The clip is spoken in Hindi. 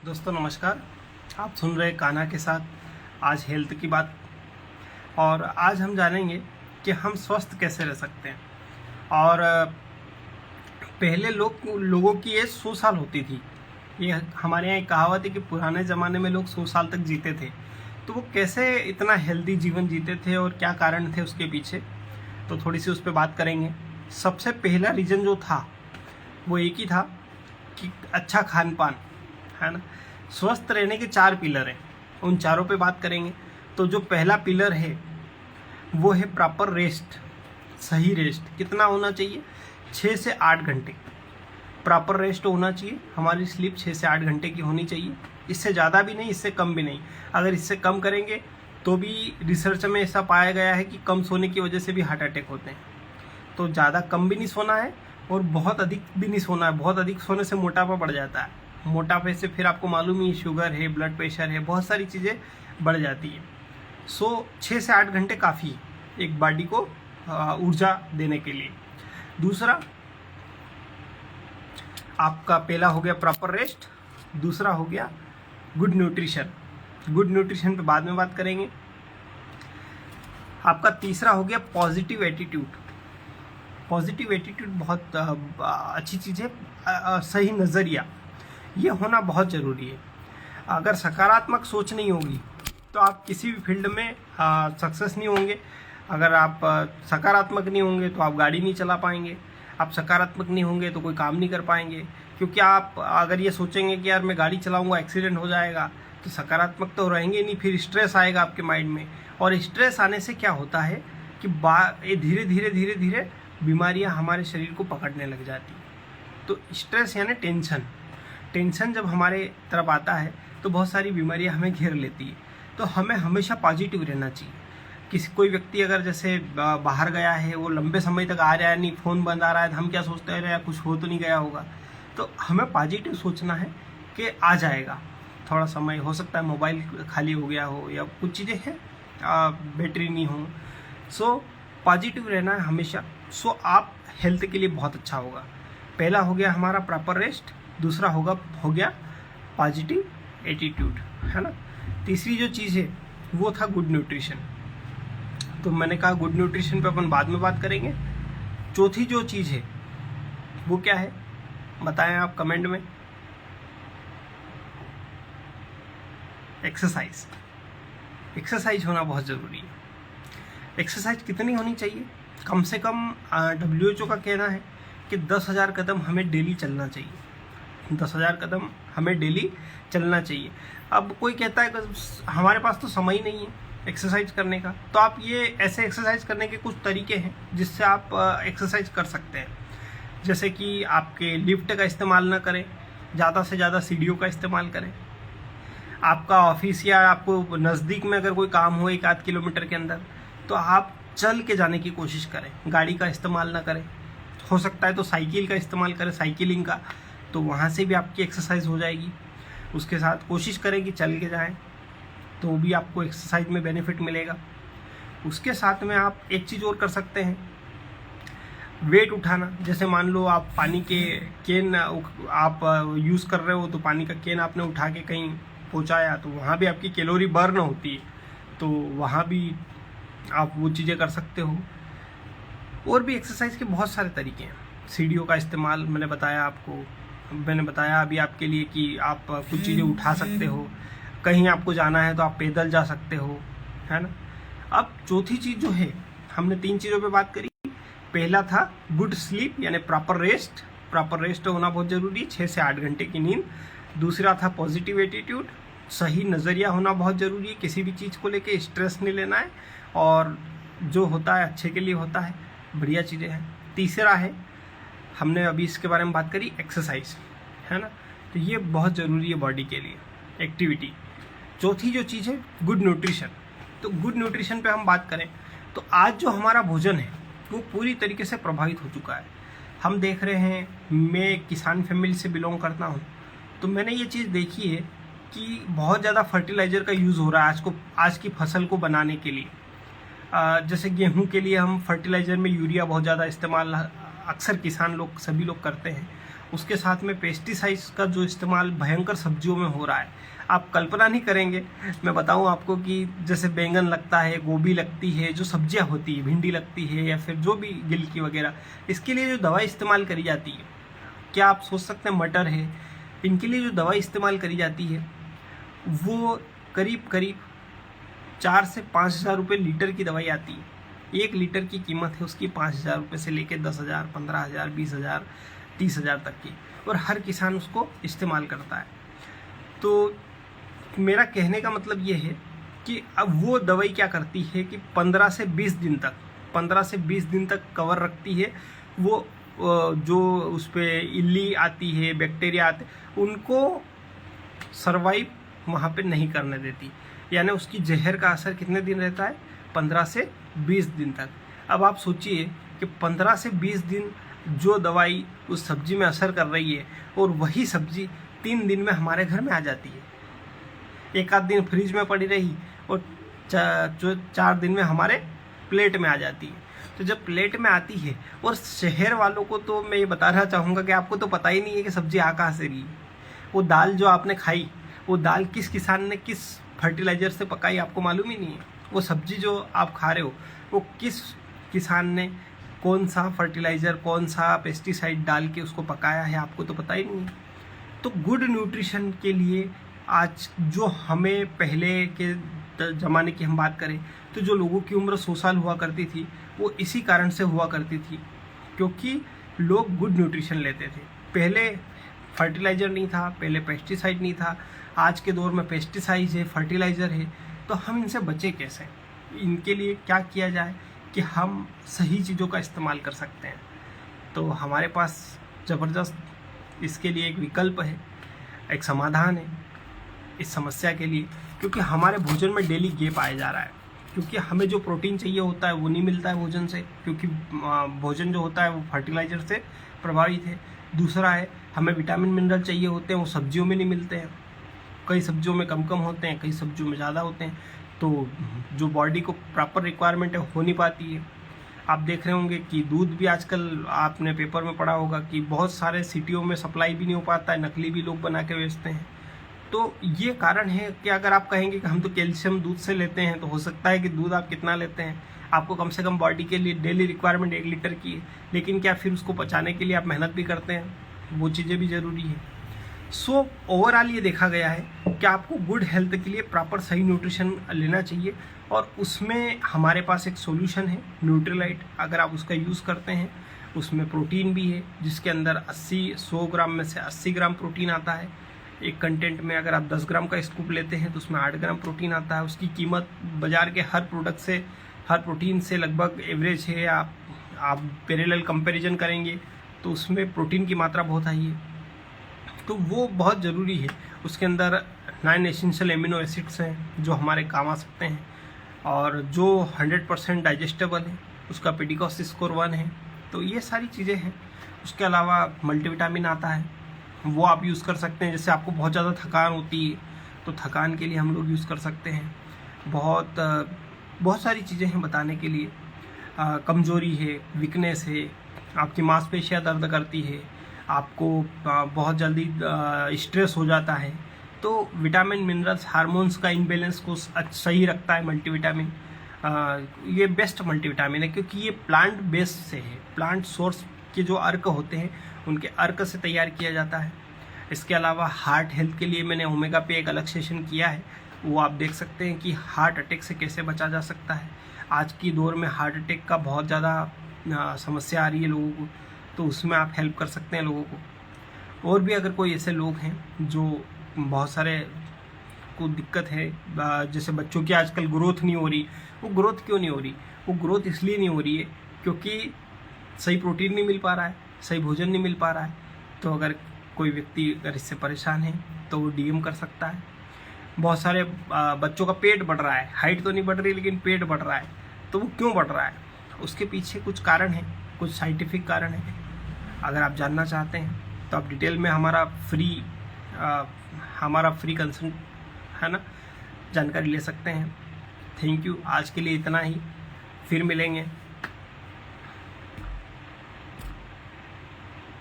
दोस्तों नमस्कार। आप सुन रहे कान्हा के साथ आज हेल्थ की बात। और आज हम जानेंगे कि हम स्वस्थ कैसे रह सकते हैं। और पहले लोगों की एज 100 साल होती थी। ये हमारे यहाँ एक कहावत है कि पुराने ज़माने में लोग 100 साल तक जीते थे। तो वो कैसे इतना हेल्दी जीवन जीते थे और क्या कारण थे उसके पीछे, तो थोड़ी सी उस पर बात करेंगे। सबसे पहला रीज़न जो था वो एक ही था कि अच्छा खान पान, है ना। स्वस्थ रहने के 4 पिलर हैं, उन चारों पे बात करेंगे। तो जो पहला पिलर है वो है प्रॉपर रेस्ट। सही रेस्ट कितना होना चाहिए? 6 से 8 घंटे प्रॉपर रेस्ट होना चाहिए। हमारी स्लीप 6 से 8 घंटे की होनी चाहिए। इससे ज़्यादा भी नहीं, इससे कम भी नहीं। अगर इससे कम करेंगे तो भी रिसर्च में ऐसा पाया गया है कि कम सोने की वजह से भी हार्ट अटैक होते हैं। तो ज़्यादा कम भी नहीं सोना है और बहुत अधिक भी नहीं सोना है। बहुत अधिक सोने से मोटापा बढ़ जाता है। मोटापे से फिर आपको मालूम ही, शुगर है, ब्लड प्रेशर है, बहुत सारी चीज़ें बढ़ जाती है। 6 से 8 घंटे काफ़ी है एक बॉडी को ऊर्जा देने के लिए। दूसरा, आपका पहला हो गया प्रॉपर रेस्ट, दूसरा हो गया गुड न्यूट्रिशन। गुड न्यूट्रिशन पे बाद में बात करेंगे। आपका तीसरा हो गया पॉजिटिव एटीट्यूड। पॉजिटिव एटीट्यूड बहुत अच्छी चीज़ है। सही नज़रिया ये होना बहुत ज़रूरी है। अगर सकारात्मक सोच नहीं होगी तो आप किसी भी फील्ड में सक्सेस नहीं होंगे। अगर आप सकारात्मक नहीं होंगे तो आप गाड़ी नहीं चला पाएंगे। आप सकारात्मक नहीं होंगे तो कोई काम नहीं कर पाएंगे। क्योंकि आप अगर ये सोचेंगे कि यार मैं गाड़ी चलाऊंगा एक्सीडेंट हो जाएगा, तो सकारात्मक तो रहेंगे नहीं, फिर स्ट्रेस आएगा आपके माइंड में। और स्ट्रेस आने से क्या होता है कि ये धीरे धीरे बीमारियां हमारे शरीर को पकड़ने लग जाती हैं। तो स्ट्रेस यानी टेंशन जब हमारे तरफ आता है तो बहुत सारी बीमारियां हमें घेर लेती है। तो हमें हमेशा पॉजिटिव रहना चाहिए। कोई व्यक्ति अगर जैसे बाहर गया है, वो लंबे समय तक आ रहा है नहीं, फ़ोन बंद आ रहा है, तो हम क्या सोचते हैं, कुछ हो तो नहीं गया होगा। तो हमें पॉजिटिव सोचना है कि आ जाएगा। थोड़ा समय हो सकता है मोबाइल खाली हो गया हो या कुछ चीज़ें हैं, बैटरी नहीं हो। सो पॉजिटिव रहना है हमेशा। सो आप हेल्थ के लिए बहुत अच्छा होगा। पहला हो गया हमारा प्रॉपर रेस्ट, दूसरा हो गया पॉजिटिव एटीट्यूड, है ना। तीसरी जो चीज़ है वो था गुड न्यूट्रिशन। तो मैंने कहा गुड न्यूट्रिशन पे अपन बाद में बात करेंगे। चौथी जो चीज़ है वो क्या है, बताएं आप कमेंट में। एक्सरसाइज होना बहुत ज़रूरी है। एक्सरसाइज कितनी होनी चाहिए? कम से कम WHO का कहना है कि 10,000 कदम हमें डेली चलना चाहिए। 10,000 कदम हमें डेली चलना चाहिए। अब कोई कहता है कि हमारे पास तो समय ही नहीं है एक्सरसाइज करने का, तो आप ये ऐसे एक्सरसाइज करने के कुछ तरीके हैं जिससे आप एक्सरसाइज कर सकते हैं। जैसे कि आपके लिफ्ट का इस्तेमाल ना करें, ज़्यादा से ज़्यादा सीढ़ियों का इस्तेमाल करें। आपका ऑफिस या आपको नज़दीक में अगर कोई काम हो 1-8 किलोमीटर के अंदर, तो आप चल के जाने की कोशिश करें, गाड़ी का इस्तेमाल ना करें। हो सकता है तो साइकिल का इस्तेमाल करें, साइकिलिंग का, तो वहाँ से भी आपकी एक्सरसाइज हो जाएगी। उसके साथ कोशिश करें कि चल के जाएं, तो भी आपको एक्सरसाइज में बेनिफिट मिलेगा। उसके साथ में आप एक चीज़ और कर सकते हैं, वेट उठाना। जैसे मान लो आप पानी के केन आप यूज़ कर रहे हो, तो पानी का केन आपने उठा के कहीं पहुँचाया, तो वहाँ भी आपकी कैलोरी बर्न होती है, तो वहाँ भी आप वो चीज़ें कर सकते हो। और भी एक्सरसाइज के बहुत सारे तरीके हैं। सीढ़ियों का इस्तेमाल मैंने बताया आपको, मैंने बताया अभी आपके लिए कि आप कुछ चीज़ें उठा सकते हो। कहीं आपको जाना है तो आप पैदल जा सकते हो, है ना। अब चौथी चीज़ जो है, हमने 3 चीज़ों पे बात करी। पहला था गुड स्लीप यानी प्रॉपर रेस्ट। प्रॉपर रेस्ट होना बहुत ज़रूरी, 6 से 8 घंटे की नींद। दूसरा था पॉजिटिव एटीट्यूड, सही नज़रिया होना बहुत ज़रूरी है। किसी भी चीज़ को लेके स्ट्रेस नहीं लेना है, और जो होता है अच्छे के लिए होता है, बढ़िया चीज़ें हैं। तीसरा है, हमने अभी इसके बारे में बात करी, एक्सरसाइज, है ना। तो ये बहुत ज़रूरी है बॉडी के लिए, एक्टिविटी। चौथी जो चीज़ है गुड न्यूट्रिशन। तो गुड न्यूट्रिशन पे हम बात करें तो आज जो हमारा भोजन है वो पूरी तरीके से प्रभावित हो चुका है। हम देख रहे हैं, मैं किसान फैमिली से बिलोंग करता हूँ, तो मैंने ये चीज़ देखी है कि बहुत ज़्यादा फर्टिलाइज़र का यूज़ हो रहा है आज की फसल को बनाने के लिए। जैसे गेहूं के लिए हम फर्टिलाइज़र में यूरिया बहुत ज़्यादा इस्तेमाल अक्सर किसान लोग, सभी लोग करते हैं। उसके साथ में पेस्टिसाइड्स का जो इस्तेमाल भयंकर सब्जियों में हो रहा है, आप कल्पना नहीं करेंगे। मैं बताऊं आपको कि जैसे बैंगन लगता है, गोभी लगती है, जो सब्जियां होती है, भिंडी लगती है या फिर जो भी गिलकी वगैरह, इसके लिए जो दवाई इस्तेमाल करी जाती है, क्या आप सोच सकते हैं मटर है, इनके लिए जो दवाई इस्तेमाल करी जाती है वो करीब 4 से 5 हज़ार रुपये लीटर की दवाई आती है। 1 लीटर की कीमत है उसकी 5 हज़ार रुपये से लेकर 10 हज़ार, 15 हज़ार, 20 हज़ार, 30 हज़ार तक की, और हर किसान उसको इस्तेमाल करता है। तो मेरा कहने का मतलब ये है कि अब वो दवाई क्या करती है कि 15 से 20 दिन तक कवर रखती है। वो जो उस पर इल्ली आती है, बैक्टीरिया आते, उनको सर्वाइव वहाँ पे नहीं करने देती। यानी उसकी जहर का असर कितने दिन रहता है? 15 से 20 दिन तक। अब आप सोचिए कि 15 से 20 दिन जो दवाई उस सब्जी में असर कर रही है, और वही सब्जी 3 दिन में हमारे घर में आ जाती है। एक आध दिन फ्रिज में पड़ी रही और 4 दिन में हमारे प्लेट में आ जाती है। तो जब प्लेट में आती है, और शहर वालों को तो मैं ये बताना चाहूँगा कि आपको तो पता ही नहीं है कि सब्जी आ कहाँ से रही। वो दाल जो आपने खाई, वो दाल किस किसान ने किस फर्टिलाइज़र से पकाई, आपको मालूम ही नहीं है। वो सब्जी जो आप खा रहे हो, वो किस किसान ने कौन सा फर्टिलाइज़र, कौन सा पेस्टिसाइड डाल के उसको पकाया है, आपको तो पता ही नहीं है। तो गुड न्यूट्रिशन के लिए आज जो हमें पहले के ज़माने की हम बात करें तो जो लोगों की उम्र 100 साल हुआ करती थी, वो इसी कारण से हुआ करती थी क्योंकि लोग गुड न्यूट्रिशन लेते थे। पहले फर्टिलाइज़र नहीं था, पहले पेस्टिसाइड नहीं था। आज के दौर में पेस्टिसाइड है, फर्टिलाइज़र है, तो हम इनसे बचे कैसे? इनके लिए क्या किया जाए कि हम सही चीज़ों का इस्तेमाल कर सकते हैं। तो हमारे पास ज़बरदस्त इसके लिए एक विकल्प है, एक समाधान है इस समस्या के लिए, क्योंकि हमारे भोजन में डेली गैप आया जा रहा है। क्योंकि हमें जो प्रोटीन चाहिए होता है वो नहीं मिलता है भोजन से, क्योंकि भोजन जो होता है वो फर्टिलाइज़र से प्रभावित है। दूसरा है, हमें विटामिन मिनरल चाहिए होते हैं, वो सब्जियों में नहीं मिलते हैं। कई सब्जियों में कम होते हैं, कई सब्जियों में ज़्यादा होते हैं। तो जो बॉडी को प्रॉपर रिक्वायरमेंट है हो नहीं पाती है। आप देख रहे होंगे कि दूध भी आजकल आपने पेपर में पढ़ा होगा कि बहुत सारे सिटियों में सप्लाई भी नहीं हो पाता है, नकली भी लोग बना के बेचते हैं। तो ये कारण है कि अगर आप कहेंगे कि हम तो कैल्शियम दूध से लेते हैं, तो हो सकता है कि दूध आप कितना लेते हैं, आपको कम से कम बॉडी के लिए डेली रिक्वायरमेंट 1 लीटर की है, लेकिन क्या फिर उसको पचाने के लिए आप मेहनत भी करते हैं? वो चीज़ें भी ज़रूरी है। सो ओवरऑल ये देखा गया है कि आपको गुड हेल्थ के लिए प्रॉपर सही न्यूट्रिशन लेना चाहिए, और उसमें हमारे पास एक सॉल्यूशन है न्यूट्रीलाइट। अगर आप उसका यूज़ करते हैं, उसमें प्रोटीन भी है, जिसके अंदर 100 ग्राम में से 80 ग्राम प्रोटीन आता है। एक कंटेंट में अगर आप 10 ग्राम का स्कूप लेते हैं तो उसमें 8 ग्राम प्रोटीन आता है। उसकी कीमत बाज़ार के हर प्रोडक्ट से, हर प्रोटीन से लगभग एवरेज है। आप पैरेलल कंपैरिजन करेंगे तो उसमें प्रोटीन की मात्रा बहुत हाई है, तो वो बहुत ज़रूरी है। उसके अंदर 9 एसेंशियल एमिनो एसिड्स हैं जो हमारे काम आ सकते हैं, और जो 100% डाइजेस्टेबल है, उसका पेडिकॉस स्कोर 1 है। तो ये सारी चीज़ें हैं। उसके अलावा मल्टीविटामिन आता है, वो आप यूज़ कर सकते हैं। जैसे आपको बहुत ज़्यादा थकान होती है तो थकान के लिए हम लोग यूज़ कर सकते हैं। बहुत सारी चीज़ें हैं बताने के लिए। कमज़ोरी है, वीकनेस है, आपकी मांसपेशियाँ दर्द करती है, आपको बहुत जल्दी स्ट्रेस हो जाता है, तो विटामिन मिनरल्स हार्मोन्स का इम्बैलेंस को सही रखता है मल्टीविटामिन। ये बेस्ट मल्टीविटामिन है क्योंकि ये प्लांट बेस्ड से है। प्लांट सोर्स के जो अर्क होते हैं उनके अर्क से तैयार किया जाता है। इसके अलावा हार्ट हेल्थ के लिए मैंने ओमेगा पे एक अलग सेशन किया है, वो आप देख सकते हैं कि हार्ट अटैक से कैसे बचा जा सकता है। आज की दौर में हार्ट अटैक का बहुत ज़्यादा समस्या आ रही है लोगों को, तो उसमें आप हेल्प कर सकते हैं लोगों को। और भी अगर कोई ऐसे लोग हैं जो बहुत सारे को दिक्कत है, जैसे बच्चों की आजकल ग्रोथ नहीं हो रही, वो ग्रोथ क्यों नहीं हो रही? वो ग्रोथ इसलिए नहीं हो रही है क्योंकि सही प्रोटीन नहीं मिल पा रहा है, सही भोजन नहीं मिल पा रहा है। तो अगर कोई व्यक्ति अगर इससे परेशान है तो वो डीएम कर सकता है। बहुत सारे बच्चों का पेट बढ़ रहा है, हाइट तो नहीं बढ़ रही लेकिन पेट बढ़ रहा है, तो वो क्यों बढ़ रहा है? उसके पीछे कुछ कारण है, कुछ साइंटिफिक कारण है। अगर आप जानना चाहते हैं तो आप डिटेल में हमारा फ्री कंसल्ट है ना, जानकारी ले सकते हैं। थैंक यू, आज के लिए इतना ही, फिर मिलेंगे।